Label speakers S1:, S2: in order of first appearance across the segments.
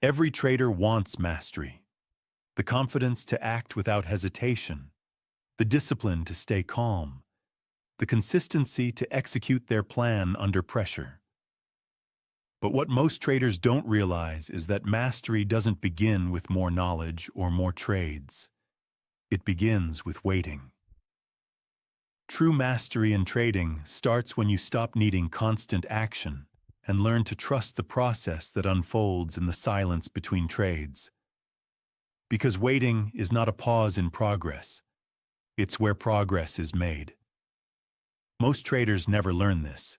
S1: Every trader wants mastery, the confidence to act without hesitation, the discipline to stay calm, the consistency to execute their plan under pressure. But what most traders don't realize is that mastery doesn't begin with more knowledge or more trades. It begins with waiting. True mastery in trading starts when you stop needing constant action and learn to trust the process that unfolds in the silence between trades. Because waiting is not a pause in progress. It's where progress is made. Most traders never learn this.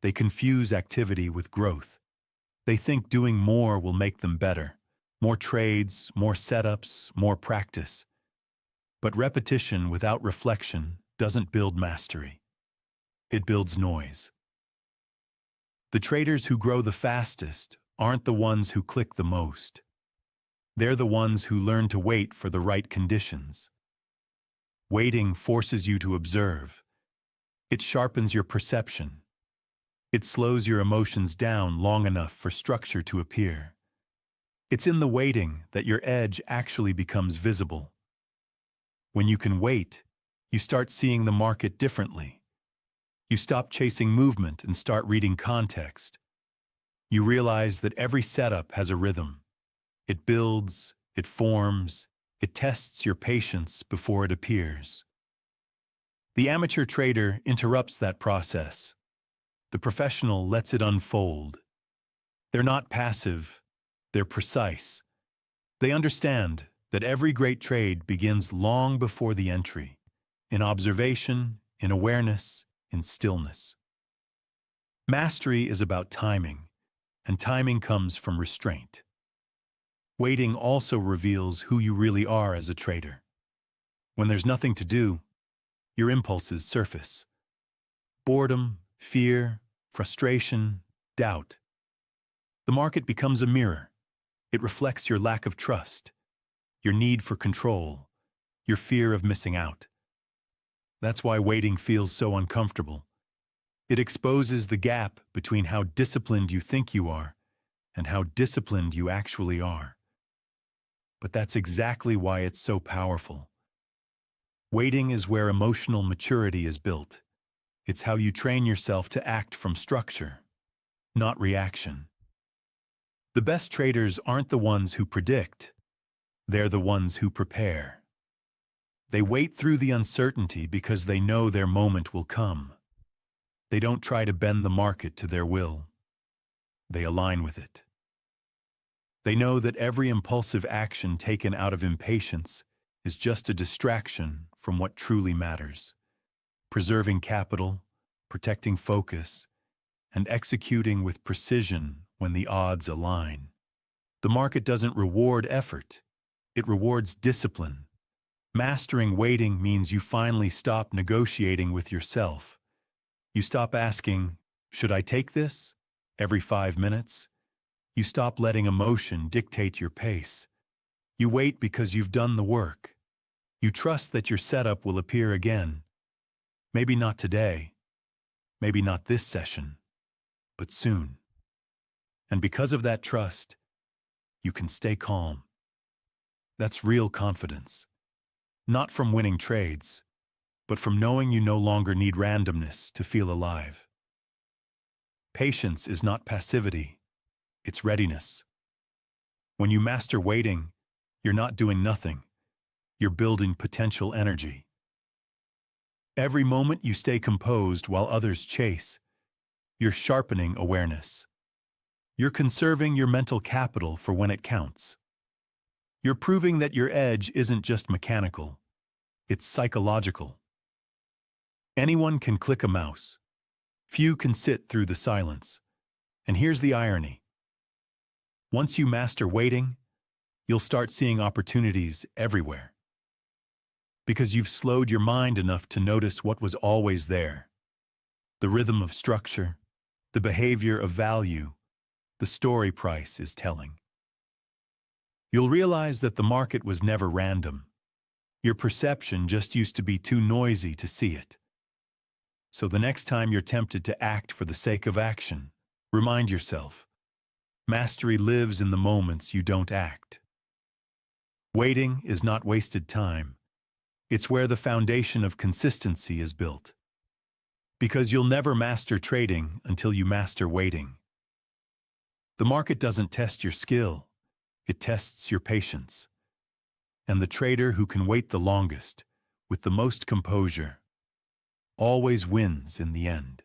S1: They confuse activity with growth. They think doing more will make them better. More trades, more setups, more practice. But repetition without reflection doesn't build mastery. It builds noise. The traders who grow the fastest aren't the ones who click the most. They're the ones who learn to wait for the right conditions. Waiting forces you to observe. It sharpens your perception. It slows your emotions down long enough for structure to appear. It's in the waiting that your edge actually becomes visible. When you can wait, you start seeing the market differently. You stop chasing movement and start reading context. You realize that every setup has a rhythm. It builds, it forms, it tests your patience before it appears. The amateur trader interrupts that process. The professional lets it unfold. They're not passive, they're precise. They understand that every great trade begins long before the entry, in observation, in awareness, in stillness. Mastery is about timing, and timing comes from restraint. Waiting also reveals who you really are as a trader. When there's nothing to do, your impulses surface. Boredom, fear, frustration, doubt. The market becomes a mirror. It reflects your lack of trust, your need for control, your fear of missing out. That's why waiting feels so uncomfortable. It exposes the gap between how disciplined you think you are and how disciplined you actually are. But that's exactly why it's so powerful. Waiting is where emotional maturity is built. It's how you train yourself to act from structure, not reaction. The best traders aren't the ones who predict. They're the ones who prepare. They wait through the uncertainty because they know their moment will come. They don't try to bend the market to their will. They align with it. They know that every impulsive action taken out of impatience is just a distraction from what truly matters. Preserving capital, protecting focus, and executing with precision when the odds align. The market doesn't reward effort. It rewards discipline. Mastering waiting means you finally stop negotiating with yourself. You stop asking, "Should I take this?" every 5 minutes. You stop letting emotion dictate your pace. You wait because you've done the work. You trust that your setup will appear again. Maybe not today, maybe not this session, but soon. And because of that trust, you can stay calm. That's real confidence. Not from winning trades, but from knowing you no longer need randomness to feel alive. Patience is not passivity, it's readiness. When you master waiting, you're not doing nothing. You're building potential energy. Every moment you stay composed while others chase, you're sharpening awareness. You're conserving your mental capital for when it counts. You're proving that your edge isn't just mechanical, it's psychological. Anyone can click a mouse. Few can sit through the silence. And here's the irony. Once you master waiting, you'll start seeing opportunities everywhere. Because you've slowed your mind enough to notice what was always there. The rhythm of structure, the behavior of value, the story price is telling. You'll realize that the market was never random. Your perception just used to be too noisy to see it. So the next time you're tempted to act for the sake of action, remind yourself, Mastery lives in the moments you don't act. Waiting is not wasted time. It's where the foundation of consistency is built. Because you'll never master trading until you master waiting. The market doesn't test your skill, it tests your patience. And the trader who can wait the longest, with the most composure, always wins in the end.